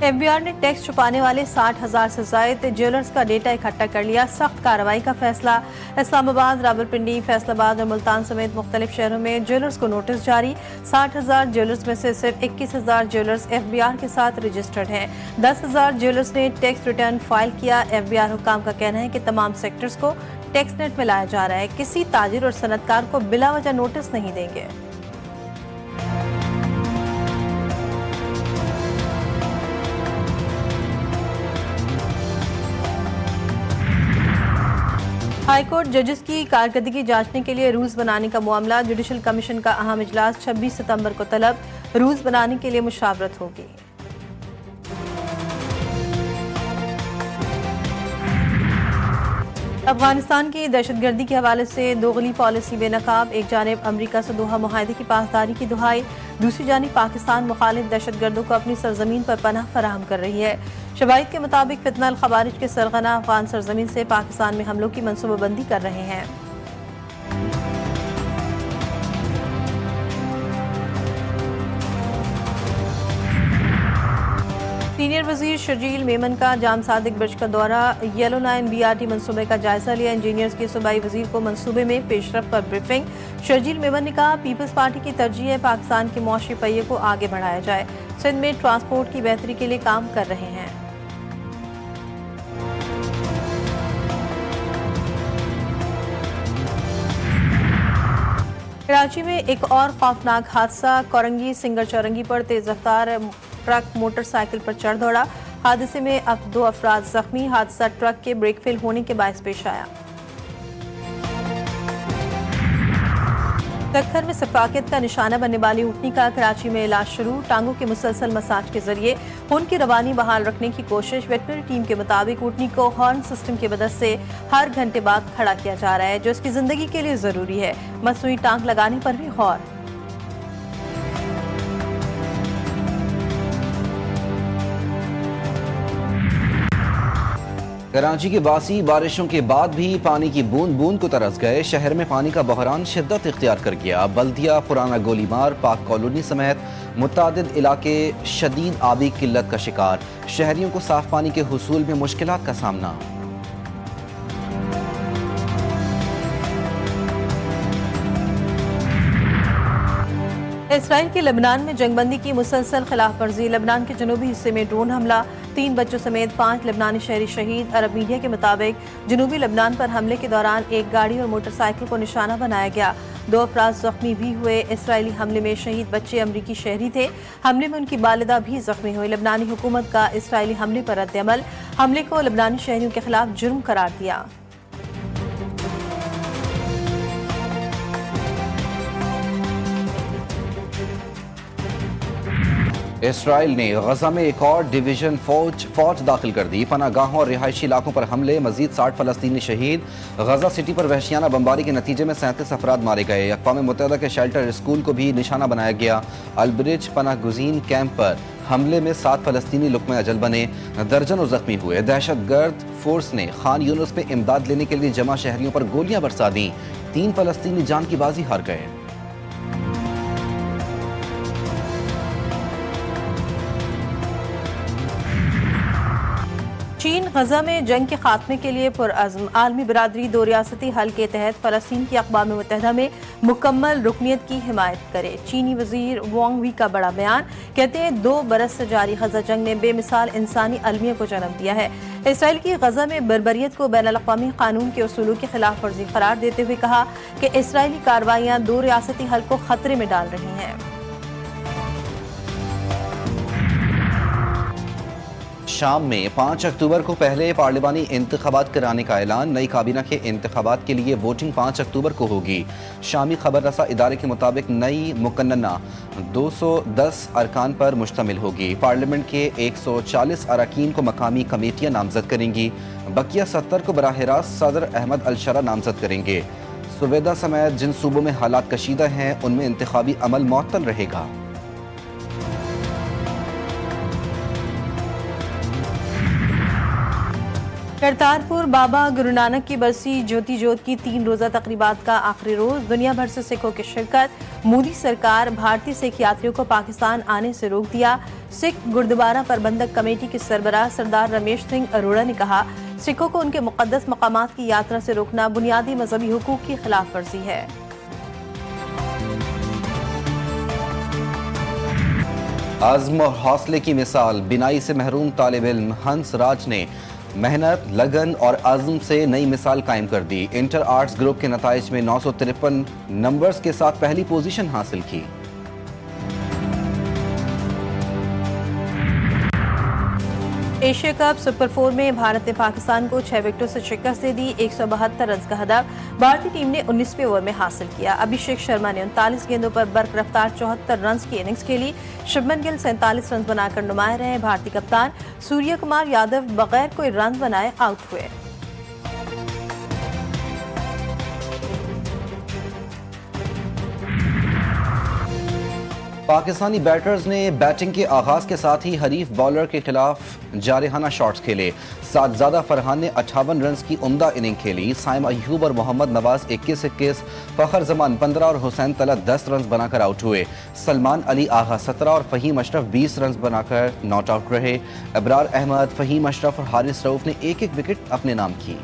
FBI ने tax छुपाने वाले 60,000 से ज्यादा ज्वेलर्स का डेटा इकट्ठा कर लिया। सख्त कार्रवाई का फैसला। इस्लामाबाद, रावलपिंडी, फैसलाबाद और मुल्तान समेत मुख्तलिफ शहरों में ज्वेलर्स को नोटिस जारी। 60,000 ज्वेलर्स में से सिर्फ 21,000 ज्वेलर्स FBI के साथ रजिस्टर्ड हैं। 10,000 ज्वेलर्स ने टैक्स रिटर्न फाइल किया। FBI हुकाम का कहना है कि तमाम सेक्टर्स को टैक्स नेट में लाया जा रहा है। किसी ताजिर और सनतकार को बिला वजह नोटिस नहीं देंगे। हाईकोर्ट जजेस की कारकर्दगी जांचने के लिए रूल्स बनाने का मामला। जुडिशल कमीशन का अहम इजलास 26 सितंबर को तलब। रूल्स बनाने के लिए मुशावरत होगी। अफगानिस्तान की दहशतगर्दी के हवाले से दोगली पॉलिसी बेनकाब। एक जानिब अमरीका से दोहा मुआहदे की पासदारी की दुहाई, दूसरी जानिब पाकिस्तान मुखालिफ दहशतगर्दों को अपनी सरजमीन पर पनाह फराहम कर रही है। शवाहिद के मुताबिक फितना अल खवारिज के सरगना अफगान सरजमीन से पाकिस्तान में हमलों की मनसूबाबंदी कर रहे हैं। सीनियर वजीर शर्जील मेमन का जाम सादिक ब्रिज का दौरा। येलो लाइन BRT मंसूबे का जायजा लिया। इंजीनियर्स के सूबाई वजीर को मंसूबे में पेशरफ पर ब्रीफिंग। शर्जील मेमन ने कहा, पीपल्स पार्टी की तरजीह है पाकिस्तान के मुआशी पहिए को आगे बढ़ाया जाए। सिंध में ट्रांसपोर्ट की बेहतरी के लिए काम कर रहे हैं। कराची में एक और खौफनाक हादसा। कोरंगी सिंगर चौरंगी पर तेज रफ्तार ट्रक मोटरसाइकिल पर चढ़ दौड़ा। हादसे में अब 2 अफराद जख्मी। हादसा ट्रक के ब्रेक फेल होने के बायस पेश आया। दक्खन में सफाकियत का निशाना बनने वाली ऊँटनी का कराची में इलाज शुरू। टांगों के मुसलसल मसाज के जरिए खून की रवानी बहाल रखने की कोशिश। वेटनरी टीम के मुताबिक ऊँटनी को हॉर्न सिस्टम की मदद से हर घंटे बाद खड़ा किया जा रहा है, जो इसकी जिंदगी के लिए जरूरी है। मसनूई टांग लगाने पर भी गौर। कराची के बासी बारिशों के बाद भी पानी की बूंद बूंद को तरस गए। शहर में पानी का बहरान शिद्दत इख्तियार कर गया। बल्दिया, पुराना गोलीमार, पाक कॉलोनी समेत मुतादिद इलाके शदीद आबी किल्लत का शिकार। शहरियों को साफ पानी के हुसूल में मुश्किलात का सामना। इसराइल के लबनान में जंगबंदी की मुसलसल खिलाफ वर्जी। लबनान के जनूबी हिस्से में ड्रोन हमला। 3 बच्चों समेत 5 लबनानी शहरी शहीद। अरब मीडिया के मुताबिक जनूबी लबनान पर हमले के दौरान एक गाड़ी और मोटरसाइकिल को निशाना बनाया गया। 2 अफराद जख्मी भी हुए। इसराइली हमले में शहीद बच्चे अमरीकी शहरी थे। हमले में उनकी वालिदा भी जख्मी हुई। लबनानी हुकूमत का इसराइली हमले पर रद्द-ए-अमल। हमले को लबनानी शहरियों के खिलाफ जुर्म करार दिया। इसराइल ने गजा में एक और डिवीजन फौज दाखिल कर दी। पनागाहों और रिहायशी इलाकों पर हमले। मजीद 60 फलस्तीनी शहीद। गजा सिटी पर वहशियाना बमबारी के नतीजे में 37 अफराद मारे गए। अक़वाम मुत्तहिदा के शेल्टर स्कूल को भी निशाना बनाया गया। अलब्रिज पनाह गुज़ीन कैंप पर हमले में 7 फलस्तीनी लुक़्मे अजल बने। दर्जनों जख्मी हुए। दहशतगर्द फोर्स ने खान यूनुस में इमदाद लेने के लिए जमा शहरियों पर गोलियां बरसा दी। 3 फलस्तीनी जान की बाजी हार गए। चीन गजा में जंग के खात्मे के लिए पुरअज़्म। आलमी बरादरी 2 रियासती हल के तहत फ़लस्तीन की अक़वाम मुत्तहिदा में मुकम्मल रुकनियत की हिमायत करे। चीनी वज़ीर वांग वी का बड़ा बयान। कहते हैं 2 बरस से जारी गजा जंग ने बेमिसाल इंसानी अलमिया को जन्म दिया है। इसराइल की गजा में बर्बरियत को बैनुल अक़वामी कानून के उसूलों की खिलाफ वर्जी करार देते हुए कहा कि इसराइली कार्रवाइयाँ 2 रियासती हल को खतरे में डाल रही हैं। शाम में 5 अक्टूबर को पहले पार्लिमानी इंतखाबात कराने का ऐलान। नई काबीना के इंतखाबात के लिए वोटिंग 5 अक्टूबर को होगी। शामी खबर रसा इदारे के मुताबिक नई मुकन्नना 210 अरकान पर मुश्तमिल होगी। पार्लियामेंट के 140 अरकान को मकामी कमेटियाँ नामजद करेंगी। बकिया 70 को बराह रास्त सदर अहमद अलशरा नामजद करेंगे। सूबेदा समेत जिन सूबों में हालात कशीदा हैं उनमें इंतखाबी अमल मुअत्तल रहेगा। करतारपुर बाबा गुरु नानक की बरसी ज्योति जोत की 3 रोजा तकरीबात का आखिरी रोज दुनिया भर से सिखों की शिरकत। मोदी सरकार भारतीय सिख यात्रियों को पाकिस्तान आने से रोक दिया। सिख गुरुद्वारा प्रबंधक कमेटी के सरबराह सरदार रमेश सिंह अरोड़ा ने कहा, सिखों को उनके मुकद्दस मकामात की यात्रा से रोकना बुनियादी मजहबी हुकूक की खिलाफ वर्जी है। आज़म और हौसले की मिसाल बिनाई से महरूम तालिब इल्म हंस राज ने मेहनत, लगन और आज़म से नई मिसाल कायम कर दी। इंटर आर्ट्स ग्रुप के नताइज में 953 नंबर्स के साथ पहली पोजीशन हासिल की। एशिया कप सुपर 4 में भारत ने पाकिस्तान को 6 विकेटों से शिकस्त दे दी। 172 रन का हदफ भारतीय टीम ने 19वें ओवर में हासिल किया। अभिषेक शर्मा ने 39 गेंदों पर बर्क रफ्तार 74 रन की इनिंग्स खेली। शुभमन गिल 47 रन बनाकर नुमाया रहे। भारतीय कप्तान सूर्य कुमार यादव बगैर कोई रन बनाए आउट हुए। पाकिस्तानी बैटर्स ने बैटिंग के आगाज के साथ ही हरीफ बॉलर के खिलाफ जारहाना शॉट्स खेले। सादजादा फरहान ने 58 रन की उम्दा इनिंग खेली। साइम अयूब और मोहम्मद नवाज 21-21, फखर जमान 15 और हुसैन तलत 10 रन बनाकर आउट हुए। सलमान अली आगा 17 और फ़हीम अशरफ 20 रन बनाकर नॉट आउट रहे। अबरार अहमद, फ़हीम अशरफ और हारिस रऊफ ने एक एक विकेट अपने नाम की।